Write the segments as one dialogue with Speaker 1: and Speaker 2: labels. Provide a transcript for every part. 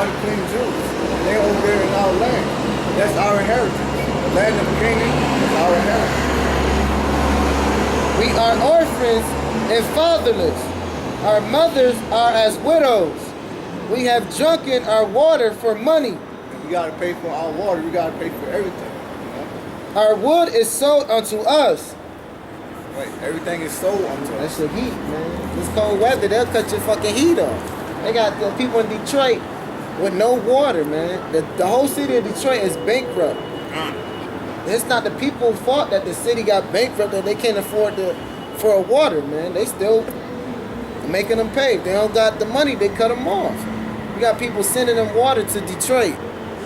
Speaker 1: unclean Jews. And they over there in our land. That's our inheritance. The land of Canaan is our inheritance.
Speaker 2: We are orphans and fatherless. Our mothers are as widows. We have drunken our water for money.
Speaker 1: And we got to pay for our water. We got to pay for everything. You know?
Speaker 2: Our wood is sold unto us.
Speaker 1: Right. Everything is sold unto
Speaker 2: That's
Speaker 1: us.
Speaker 2: the heat, man. This cold weather, they'll cut your fucking heat off. They got the people in Detroit with no water, man. The whole city of Detroit is bankrupt. It's not the people's fault that the city got bankrupt that they can't afford for water, man. They still making them pay. If they don't got the money, they cut them off. You got people sending them water to Detroit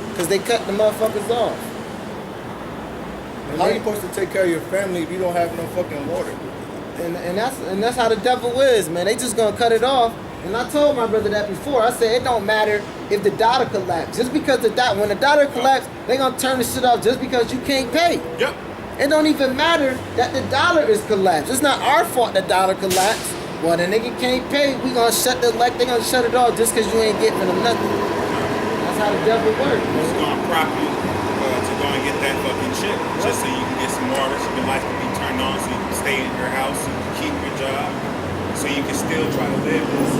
Speaker 2: because they cut the motherfuckers off.
Speaker 1: How are you supposed to take care of your family if you don't have no fucking water?
Speaker 2: And that's how the devil is, man. They just gonna cut it off. And I told my brother that before. I said it don't matter if the dollar collapse. Just because when the dollar collapse, they gonna turn the shit off just because you can't pay.
Speaker 3: Yep.
Speaker 2: It don't even matter that the dollar is collapsed. It's not our fault the dollar collapsed. Well, the nigga can't pay. We gonna shut they gonna shut it off just because you ain't getting them nothing. That's how the devil works.
Speaker 3: It's gonna prop you to go and get that fucking chip, just so you can get some water, so your life can be turned on, so you can stay in your house, so you can keep your job, so you can still try to live this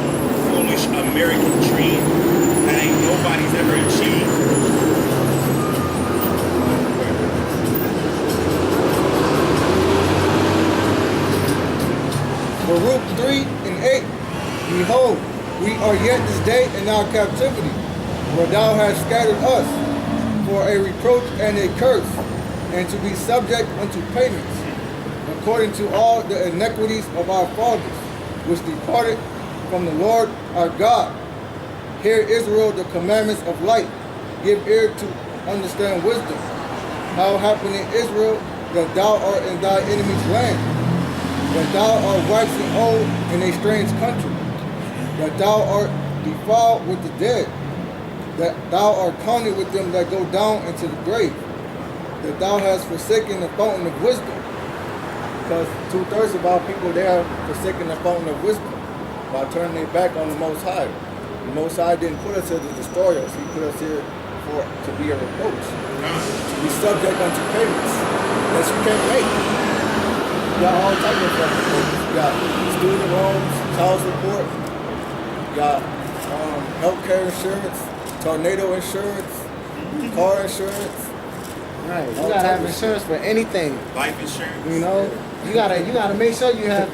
Speaker 3: foolish American dream that ain't nobody's ever achieved.
Speaker 1: Baruch 3 and 8. Behold, we are yet this day in our captivity, where thou hast scattered us for a reproach and a curse, and to be subject unto payments, according to all the iniquities of our fathers, which departed from the Lord our God. Hear Israel the commandments of light. Give ear to understand wisdom. How happened in Israel that thou art in thy enemy's land, that thou art waxing old in a strange country, that thou art defiled with the dead, that thou art counted with them that go down into the grave, that thou hast forsaken the fountain of wisdom. Because 2/3 of our people, they are forsaking the fountain of wisdom by turning their back on the Most High. The Most High didn't put us here to destroy us. He put us here to be a reproach, to be subject unto payments that you can't make. You got all types of fucking payments. You got student loans, child support, you got healthcare insurance, tornado insurance, car insurance.
Speaker 2: Right. You gotta have insurance for anything.
Speaker 3: Life insurance.
Speaker 2: You know, you gotta make sure you have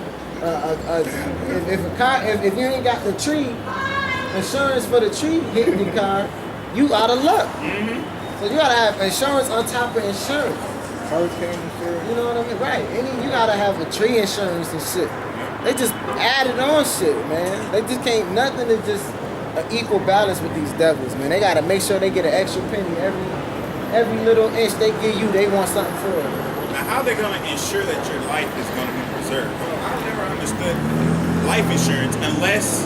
Speaker 2: if you ain't got the tree insurance for the tree hitting your car, you out of luck. So you gotta have insurance on top of insurance.
Speaker 1: Hurricane insurance.
Speaker 2: You know what I mean? Right. You gotta have a tree insurance and shit. They just added on shit, man. They just can't, nothing is just an equal balance with these devils, man. They gotta make sure they get an extra penny every little inch they give you, they want something for it.
Speaker 3: Now, how they gonna ensure that your life is gonna be preserved? I've never understood life insurance unless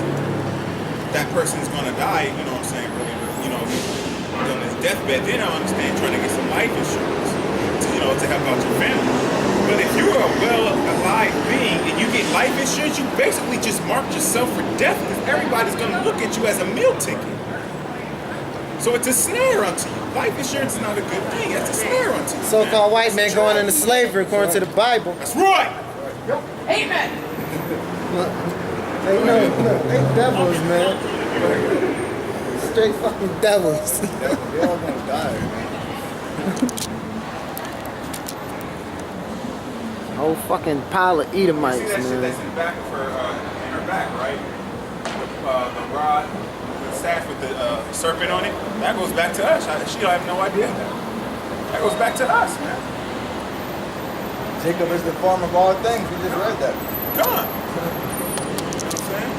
Speaker 3: that person's gonna die, you know what I'm saying, really, you know, on his deathbed. Then I understand trying to get some life insurance to help out your family. But if you're a well-alive being and you get life insurance, you basically just marked yourself for death because everybody's gonna look at you as a meal ticket. So it's a snare unto you. Life insurance is not a good thing. It's a snare unto you.
Speaker 2: So-called white man going into slavery according to the Bible.
Speaker 3: That's right.
Speaker 4: Amen.
Speaker 2: They devils, man. Straight fucking devils.
Speaker 1: They all gonna die, man.
Speaker 2: Whole fucking pile of Edomites,
Speaker 3: See that shit
Speaker 2: man.
Speaker 3: that's in the back of her, in her back, right? The rod, the staff with the serpent on it. That goes back to us. She don't have no idea that. That goes back to us, man.
Speaker 1: Jacob is the form of all things. We just read that.
Speaker 3: Come on. You know what I'm saying?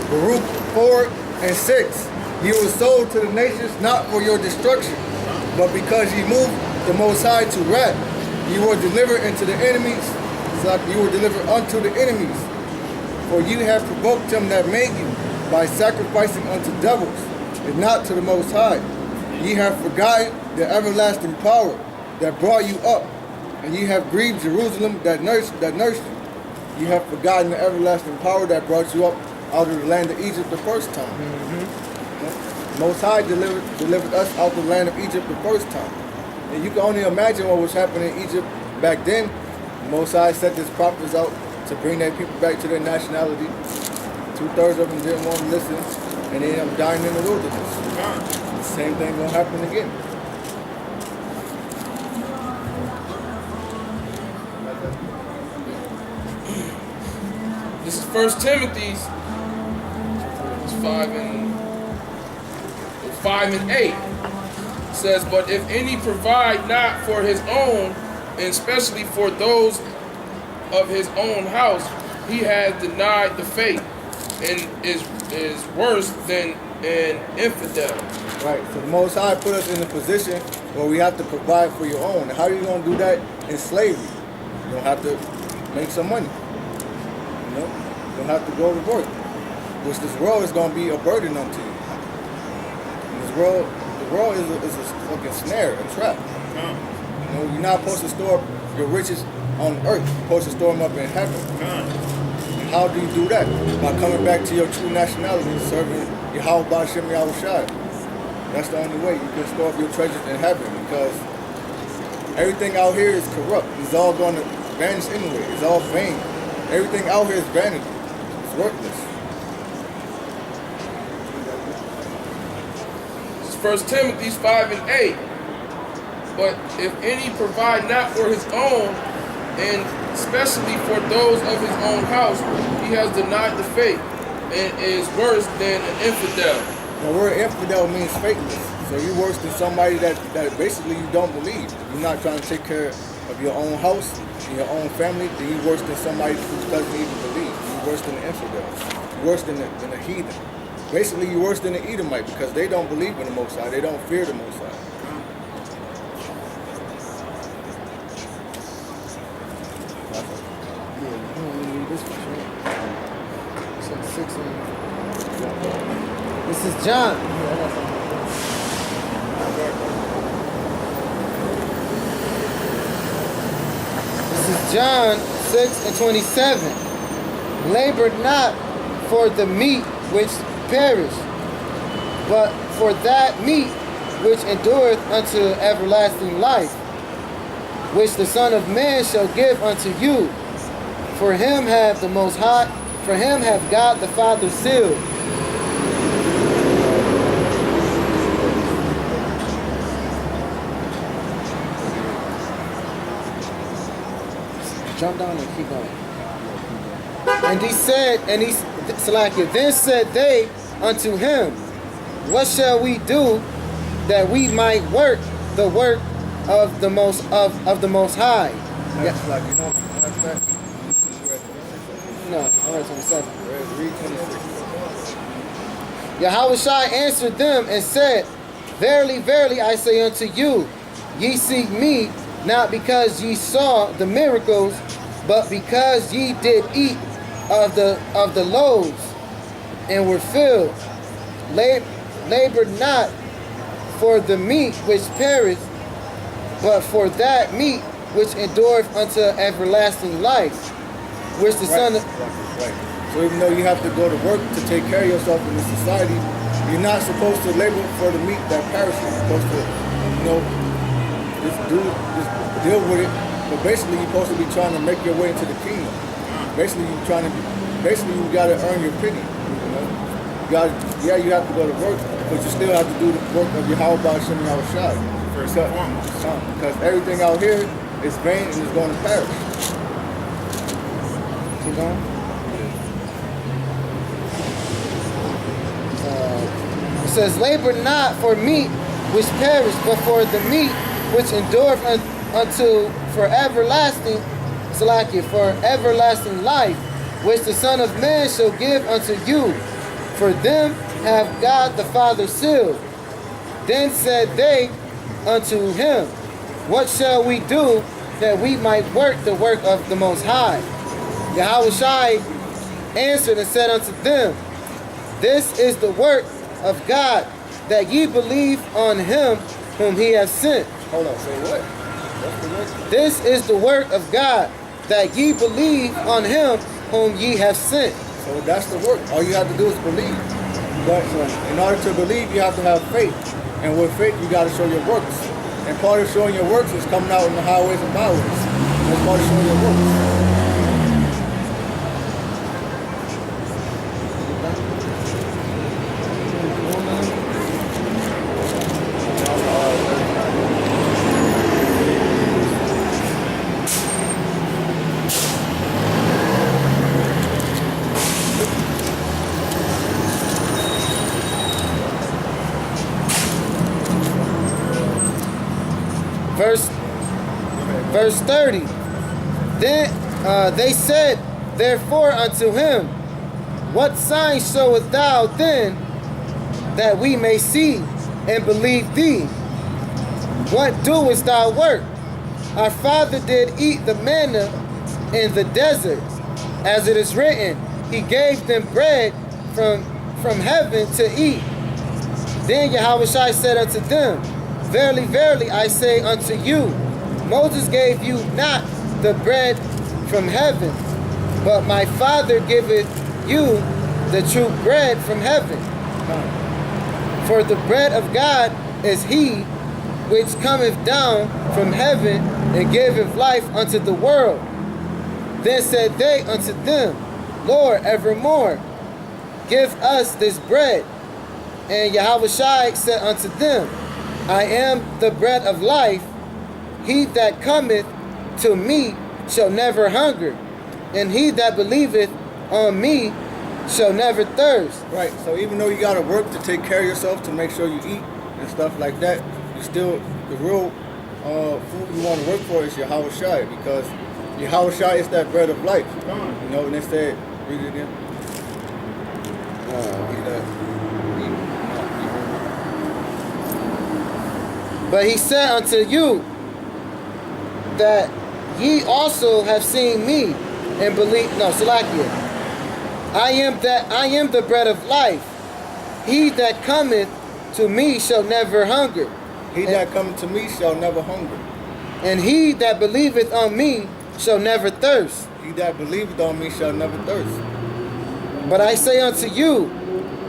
Speaker 1: Baruch 4 and 6. Ye were sold to the nations not for your destruction, but because ye moved the Most High to wrath. You were delivered into the enemies. It's like you were delivered unto the enemies. For you have provoked him that made you by sacrificing unto devils, and not to the Most High. Ye have forgotten the everlasting power that brought you up, and ye have grieved Jerusalem that nursed you. You have forgotten the everlasting power that brought you up out of the land of Egypt the first time. Most High delivered us out of the land of Egypt the first time. And you can only imagine what was happening in Egypt back then. Most High sent his prophets out to bring their people back to their nationality. 2/3 of them didn't want to listen, and they ended up dying in the wilderness. The same thing gonna happen again.
Speaker 4: This is 1 Timothy 5 and 8. It says, but if any provide not for his own, and especially for those of his own house, he has denied the faith and is worse than an infidel.
Speaker 1: Right, so the Most High put us in a position where we have to provide for your own. How are you going to do that in slavery? You don't have to make some money. You know, you don't have to go to work, which this world is going to be a burden unto you. And the world is a fucking snare, a trap. You know, you're not supposed to store your riches on earth. You're supposed to store them up in heaven. And how do you do that? By coming back to your true nationality, serving Yahweh Ba'Shem Yahushai. That's the only way you can store up your treasures in heaven, because everything out here is corrupt. It's all going to vanish anyway. It's all vain. Everything out here is vanity. It's worthless.
Speaker 4: This is 1 Timothy 5 and 8. But if any provide not for his own, and especially for those of his own house, he has denied the faith and is worse than an infidel.
Speaker 1: The word infidel means faithless. So you're worse than somebody that basically you don't believe. You're not trying to take care of your own house and your own family, then you're worse than somebody who doesn't even believe. You're worse than an infidel. You're worse than a heathen. Basically, you're worse than an Edomite, because they don't believe in the Most High. They don't fear the Most High.
Speaker 2: This is John. This is John 6:27. Labor not for the meat which perish, but for that meat which endureth unto everlasting life, which the Son of Man shall give unto you. For him hath the Most High, for him hath God the Father sealed. Jump down and keep going. And he said, then said they unto him, what shall we do that we might work the work of the Most High?
Speaker 1: That's like, you know,
Speaker 2: No, all right, 27.
Speaker 1: read 26.
Speaker 2: Yahushua answered them and said, verily, verily, I say unto you, ye seek me, not because ye saw the miracles, but because ye did eat of the loaves and were filled. Labor not for the meat which perisheth, but for that meat which endureth unto everlasting life, which the Son of...
Speaker 1: Right. So even though you have to go to work to take care of yourself in this society, you're not supposed to labor for the meat that perishes. You're supposed to, you know, just deal with it. But basically, you're supposed to be trying to make your way into the kingdom. Basically, you got to earn your pity. You know, you have to go to work, but you still have to do the work of Yahweh Ba'Shem Yahushai.
Speaker 3: First and foremost.
Speaker 1: Because everything out here is vain and is going to perish.
Speaker 2: Keep going. It says, labor not for meat which perish, but for the meat which endureth unto for everlasting life, which the Son of Man shall give unto you. For them hath God the Father sealed. Then said they unto him, what shall we do that we might work the work of the Most High? Yahushua answered and said unto them, this is the work of God, that ye believe on him whom he hath sent.
Speaker 1: Hold on, say what? What's the work?
Speaker 2: This is the work of God, that ye believe on him whom ye have sent.
Speaker 1: So that's the work. All you have to do is believe. But in order to believe, you have to have faith. And with faith, you got to show your works. And part of showing your works is coming out in the highways and byways. That's part of showing your works.
Speaker 2: Verse 30. Then they said, therefore unto him, what sign showest thou then, that we may see and believe thee? What doest thou work? Our father did eat the manna in the desert, as it is written, he gave them bread from heaven to eat. Then Yahushua said unto them, verily, verily, I say unto you, Moses gave you not the bread from heaven, but my Father giveth you the true bread from heaven. For the bread of God is he which cometh down from heaven and giveth life unto the world. Then said they unto them, Lord, evermore, give us this bread. And Yahushua said unto them, I am the bread of life. He that cometh to me shall never hunger, and he that believeth on me shall never thirst.
Speaker 1: Right, so even though you got to work to take care of yourself, to make sure you eat and stuff like that, you still, the real food you want to work for is your Yahushua, because Yahushua is that bread of life. You know, and they said, read it again.
Speaker 2: But he said unto you, that ye also have seen me and believe. No, Salakia. I am the bread of life. He that cometh to me shall never hunger.
Speaker 1: He that cometh to me shall never hunger.
Speaker 2: And he that believeth on me shall never thirst.
Speaker 1: He that believeth on me shall never thirst.
Speaker 2: But I say unto you,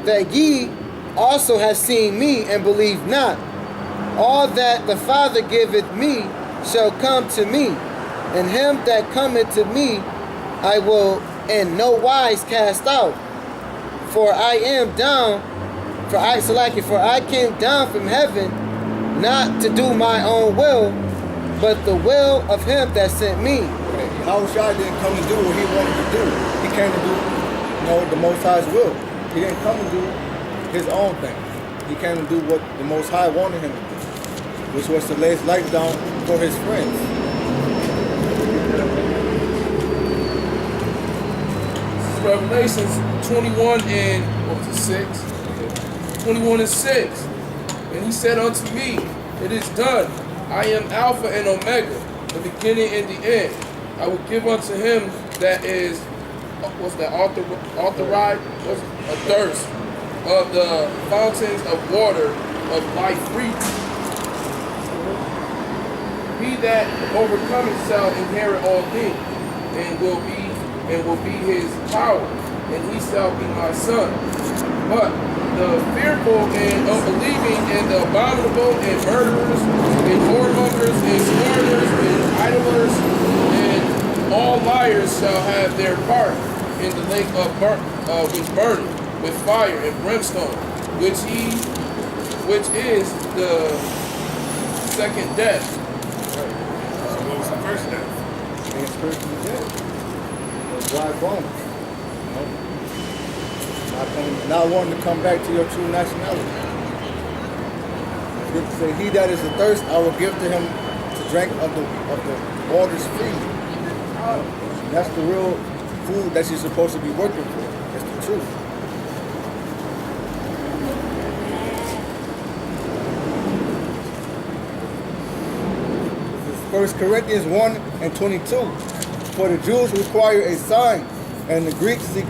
Speaker 2: that ye also have seen me and believe not. All that the Father giveth me shall come to me, and him that cometh to me I will in no wise cast out. For I am down, for I came down from heaven, not to do my own will, but the will of him that sent me.
Speaker 1: Yahushua didn't come to do what he wanted to do. He came to do, the Most High's will. He didn't come to do his own thing. He came to do what the Most High wanted him to do, which was to lay his life down for his friends.
Speaker 4: Revelations 21 and, what was it, 6? 21 and 6. And he said unto me, it is done. I am Alpha and Omega, the beginning and the end. I will give unto him that is, what's that, authorized, a thirst of the fountains of water of life freely. He that overcometh shall inherit all things, and will be his power, and he shall be my son. But the fearful and unbelieving and the abominable and murderers and whoremongers and slanderers and idlers and all liars shall have their part in the lake of which burneth with fire and brimstone, which is the second death.
Speaker 3: So what was the first death?
Speaker 1: Being spiritually dead. Dry bones. Not wanting to come back to your true nationality. It say, he that is athirst, I will give to him to drink of the waters freely. That's the real food that you're supposed to be working for. It's the truth. 1 Corinthians 1 and 22. For the Jews require a sign, and the Greeks seek